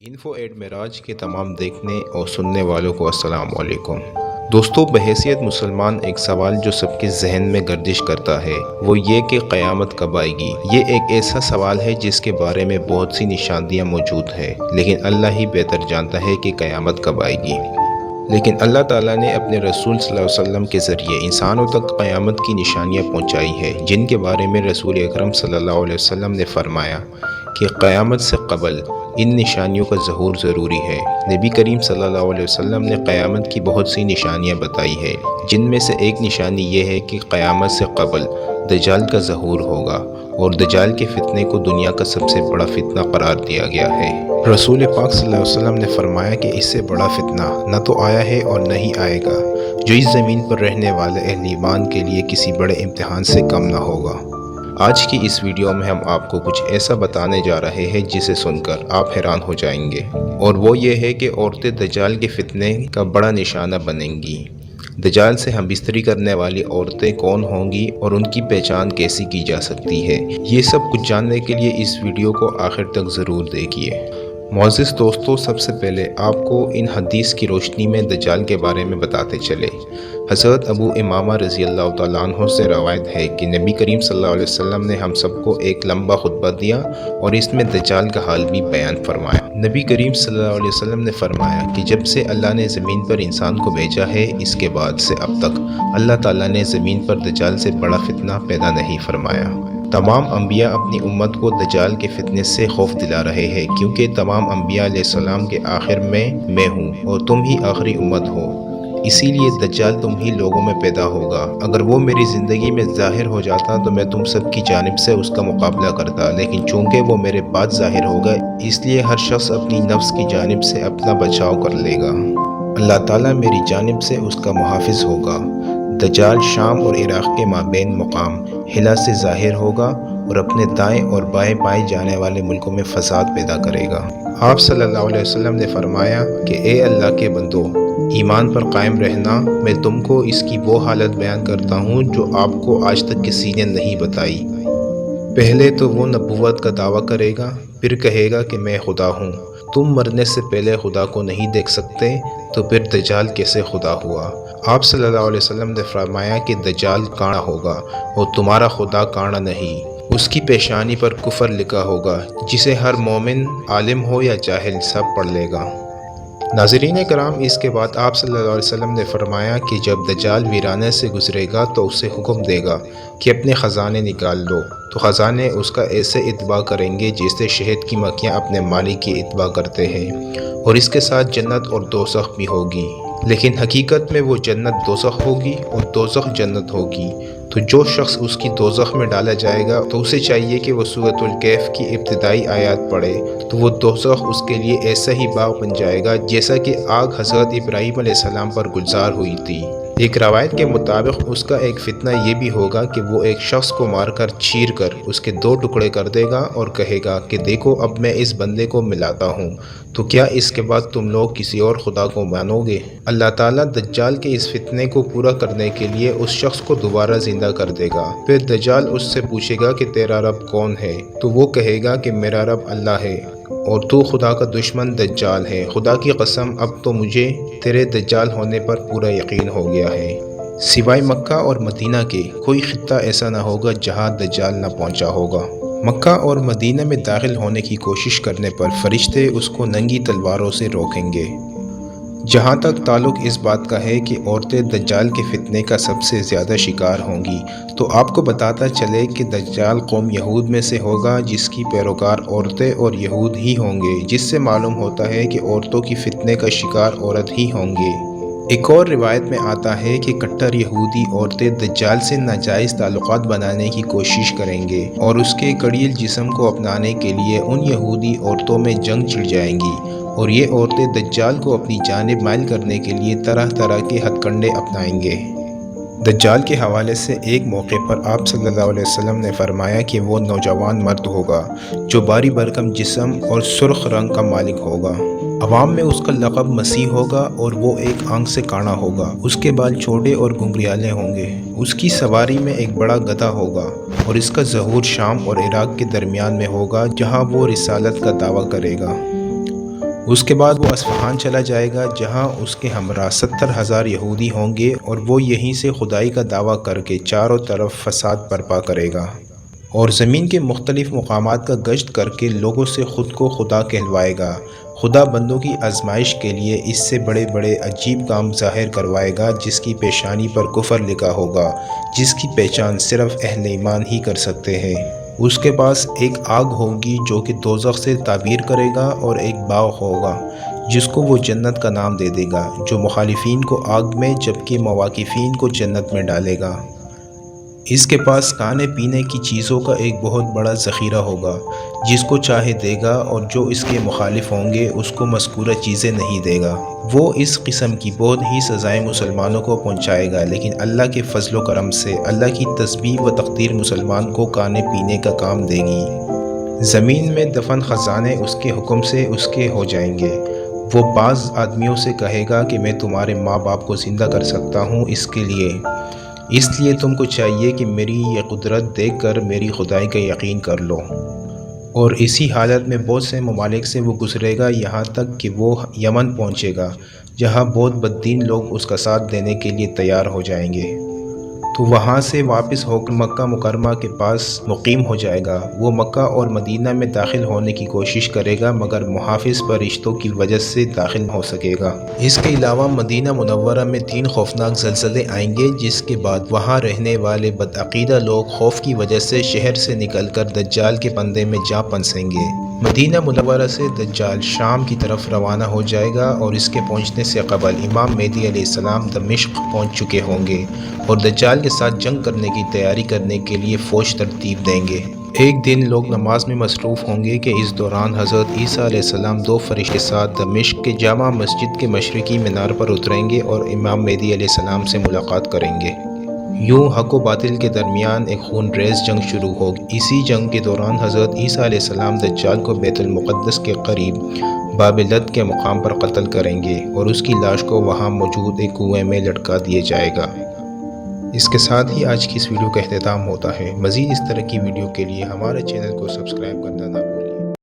info add Meraj के तमाम देखने और सुनने वालों को अस्सलाम वालेकुम। दोस्तों, बहैसियत मुसलमान एक सवाल जो सबके जहन में गर्दिश करता है वो ये कि क़यामत कब आएगी। ये एक ऐसा सवाल है जिसके बारे में बहुत सी निशानियाँ मौजूद हैं, लेकिन अल्लाह ही बेहतर जानता है कि क़यामत कब आएगी। लेकिन अल्लाह ताला ने अपने रसूल सल्लल्लाहु अलैहि वसल्लम के ज़रिए इंसानों तक क़यामत की निशानियाँ पहुँचाई हैं, जिनके बारे में रसूल अकरम सल्लल्लाहु अलैहि वसल्लम ने फरमाया कि क़यामत से क़बल इन निशानियों का ज़हूर ज़रूरी है। नबी करीम सल्लल्लाहु अलैहि वसल्लम ने क़यामत की बहुत सी निशानियाँ बताई है, जिनमें से एक निशानी ये है कि क़यामत से क़बल दज्जाल का ज़हूर होगा और दज्जाल के फितने को दुनिया का सबसे बड़ा फितना करार दिया गया है। रसूल पाक सल्लल्लाहु अलैहि वसल्लम ने फरमाया कि इससे बड़ा फितना न तो आया है और न ही आएगा, जो इस ज़मीन पर रहने वाले अहले ईमान के लिए किसी बड़े इम्तिहान से कम न होगा। आज की इस वीडियो में हम आपको कुछ ऐसा बताने जा रहे हैं जिसे सुनकर आप हैरान हो जाएंगे, और वो ये है कि औरतें दज्जाल के फितने का बड़ा निशाना बनेंगी। दज्जाल से हम बिस्तरी करने वाली औरतें कौन होंगी और उनकी पहचान कैसी की जा सकती है, ये सब कुछ जानने के लिए इस वीडियो को आखिर तक ज़रूर देखिए। मोअज़्ज़िज़ दोस्तों, सबसे पहले आपको इन हदीस की रोशनी में दज्जाल के बारे में बताते चले। हज़रत अबू इमामा रज़ी अल्लाह तआला अन्हु से रवायत है कि नबी करीम सल्लल्लाहु अलैहि वसल्लम ने हम सबको एक लंबा खुतबा दिया और इसमें दज्जाल का हाल भी बयान फरमाया। नबी करीम सल्लल्लाहु अलैहि वसल्लम ने फरमाया कि जब से अल्लाह ने ज़मीन पर इंसान को भेजा है, इसके बाद से अब तक अल्लाह ताला ने ज़मीन पर दज्जाल से बड़ा फितना पैदा नहीं फरमाया। तमाम अम्बिया अपनी उम्मत को दज्जाल के फितने से खौफ दिला रहे हैं, क्योंकि तमाम अम्बिया अलैहिस्सलाम के आखिर में मैं हूँ और तुम ही आखिरी उम्मत हो, इसीलिए दज्जाल तुम ही लोगों में पैदा होगा। अगर वो मेरी ज़िंदगी में ज़ाहिर हो जाता तो मैं तुम सब की जानिब से उसका मुकाबला करता, लेकिन चूँकि वो मेरे बाद ज़ाहिर होगा, इसलिए हर शख्स अपनी नफ्स की जानिब से अपना बचाव कर लेगा। अल्लाह ताला मेरी जानिब से उसका मुहाफ़िज़ होगा। दज्जाल शाम और इराक़ के माबैन मुकाम हिला से ज़ाहिर होगा और अपने दाएं और बाएं पाए जाने वाले मुल्कों में फसाद पैदा करेगा। आप सल्लल्लाहु अलैहि वसल्लम ने फरमाया कि ए अल्लाह के बंदो, ईमान पर कायम रहना। मैं तुमको इसकी वो हालत बयान करता हूँ जो आपको आज तक किसी ने नहीं बताई। पहले तो वो नबूवत का दावा करेगा, फिर कहेगा कि मैं खुदा हूँ। तुम मरने से पहले खुदा को नहीं देख सकते, तो फिर दज्जाल कैसे खुदा हुआ। आप सल्लल्लाहु अलैहि वसल्लम ने फरमाया कि दज्जाल कांड़ा होगा और तुम्हारा खुदा कांड़ा नहीं। उसकी पेशानी पर कुफर लिखा होगा, जिसे हर मोमिन आलिम हो या जाहिल सब पढ़ लेगा। नाज़रीन कराम, इसके बाद आप सल्लल्लाहु अलैहि वसल्लम ने फरमाया कि जब दज्जाल वीराने से गुजरेगा तो उसे हुक्म देगा कि अपने ख़जाने निकाल लो, तो ख़जाने उसका ऐसे इत्बा करेंगे जैसे शहद की मक्खियाँ अपने मालिक की इत्बा करते हैं, और इसके साथ जन्नत और दोज़ख भी होगी। लेकिन हकीकत में वो जन्नत दोज़ख होगी और दोज़ख जन्नत होगी। तो जो शख्स उसकी दोज़ख में डाला जाएगा तो उसे चाहिए कि वो सूरतुल कहफ की इब्तिदाई आयत पढ़े, तो वो दोज़ख उसके लिए ऐसा ही बाग बन जाएगा जैसा कि आग हज़रत इब्राहीम अलैहिस्सलाम पर गुलजार हुई थी। एक रवायत के मुताबिक उसका एक फ़ितना ये भी होगा कि वो एक शख्स को मारकर चीर कर उसके 2 टुकड़े कर देगा और कहेगा कि देखो, अब मैं इस बंदे को मिलाता हूँ, तो क्या इसके बाद तुम लोग किसी और खुदा को मानोगे। अल्लाह ताला दज्जाल के इस फितने को पूरा करने के लिए उस शख्स को दोबारा ज़िंदा कर देगा। फिर दज्जाल उससे पूछेगा कि तेरा रब कौन है, तो वो कहेगा कि मेरा रब अल्लाह है और तू खुदा का दुश्मन दज्जाल है। खुदा की कसम, अब तो मुझे तेरे दज्जाल होने पर पूरा यकीन हो गया है। सिवाय मक्का और मदीना के कोई खित्ता ऐसा ना होगा जहाँ दज्जाल ना पहुँचा होगा। मक्का और मदीना में दाखिल होने की कोशिश करने पर फरिश्ते उसको नंगी तलवारों से रोकेंगे। जहाँ तक ताल्लुक़ इस बात का है कि औरतें दज्जाल के फितने का सबसे ज़्यादा शिकार होंगी, तो आपको बताता चले कि दज्जाल कौम यहूद में से होगा, जिसकी पैरोकार औरतें और यहूद ही होंगे, जिससे मालूम होता है कि औरतों की फितने का शिकार औरत ही होंगे। एक और रिवायत में आता है कि कट्टर यहूदी औरतें दज्जाल से नाजायज़ ताल्लुकात बनाने की कोशिश करेंगे और उसके कड़ील जिस्म को अपनाने के लिए उन यहूदी औरतों में जंग छिड़ जाएंगी, और ये औरतें दज्जाल को अपनी जानिब माइल करने के लिए तरह तरह के हथकंडे अपनाएंगे। दज्जाल के हवाले से एक मौके पर आप सल्लल्लाहु अलैहि वसल्लम ने फरमाया कि वो नौजवान मर्द होगा जो बारी भरकम जिस्म और सुर्ख रंग का मालिक होगा। अवाम में उसका लक़ब मसीह होगा और वो एक आंख से काना होगा। उसके बाल छोटे और घुंघरियाले होंगे। उसकी सवारी में एक बड़ा गधा होगा और इसका ज़हूर शाम और इराक़ के दरमियान में होगा, जहाँ वो रिसालत का दावा करेगा। اس کے بعد وہ اصفہان چلا جائے گا جہاں اس کے ہمراہ 70,000 یہودی ہوں گے اور وہ یہیں سے خدائی کا دعویٰ کر کے چاروں طرف فساد برپا کرے گا اور زمین کے مختلف مقامات کا گشت کر کے لوگوں سے خود کو خدا کہلوائے گا۔ خدا بندوں کی آزمائش کے لیے اس سے بڑے بڑے عجیب کام ظاہر کروائے گا جس کی پیشانی پر کفر لکھا ہوگا، جس کی پہچان صرف اہل ایمان ہی کر سکتے ہیں۔ اس کے پاس ایک آگ ہوگی جو کہ دوزخ سے تعبیر کرے گا اور ایک باغ ہوگا جس کو وہ جنت کا نام دے دے گا، جو مخالفین کو آگ میں جبکہ مواقفین کو جنت میں ڈالے گا۔ اس کے پاس کھانے پینے کی چیزوں کا ایک بہت بڑا ذخیرہ ہوگا جس کو چاہے دے گا، اور جو اس کے مخالف ہوں گے اس کو مذکورہ چیزیں نہیں دے گا۔ وہ اس قسم کی بہت ہی سزائیں مسلمانوں کو پہنچائے گا، لیکن اللہ کے فضل و کرم سے اللہ کی تسبیح و تقدیر مسلمان کو کھانے پینے کا کام دے گی۔ زمین میں دفن خزانے اس کے حکم سے اس کے ہو جائیں گے۔ وہ بعض آدمیوں سے کہے گا کہ میں تمہارے ماں باپ کو زندہ کر سکتا ہوں، اس لیے تم کو چاہیے کہ میری یہ قدرت دیکھ کر میری خدائی کا یقین کر لو۔ اور اسی حالت میں بہت سے ممالک سے وہ گزرے گا یہاں تک کہ وہ یمن پہنچے گا، جہاں بہت بددین لوگ اس کا ساتھ دینے کے لیے تیار ہو جائیں گے۔ تو وہاں سے واپس ہو کر مکہ مکرمہ کے پاس مقیم ہو جائے گا۔ وہ مکہ اور مدینہ میں داخل ہونے کی کوشش کرے گا مگر محافظ فرشتوں کی وجہ سے داخل ہو سکے گا۔ اس کے علاوہ مدینہ منورہ میں 3 خوفناک زلزلے آئیں گے، جس کے بعد وہاں رہنے والے بدعقیدہ لوگ خوف کی وجہ سے شہر سے نکل کر دجال کے پندے میں جا پھنسیں گے۔ مدینہ منورہ سے دجال شام کی طرف روانہ ہو جائے گا اور اس کے پہنچنے سے قبل امام مہدی علیہ السلام دمشق پہنچ چکے ہوں گے اور دجال کے ساتھ جنگ کرنے کی تیاری کرنے کے لیے فوج ترتیب دیں گے۔ ایک دن لوگ نماز میں مصروف ہوں گے کہ اس دوران حضرت عیسیٰ علیہ السلام 2 فرشتے کے ساتھ دمشق کے جامع مسجد کے مشرقی مینار پر اتریں گے اور امام مہدی علیہ السلام سے ملاقات کریں گے۔ یوں حق و باطل کے درمیان ایک خون ریز جنگ شروع ہوگی۔ اسی جنگ کے دوران حضرت عیسیٰ علیہ السلام دجال کو بیت المقدس کے قریب باب لد کے مقام پر قتل کریں گے اور اس کی لاش کو وہاں موجود ایک کنویں میں لٹکا دیا جائے گا۔ اس کے ساتھ ہی آج کی اس ویڈیو کا اختتام ہوتا ہے۔ مزید اس طرح کی ویڈیو کے لیے ہمارے چینل کو سبسکرائب کرنا نہ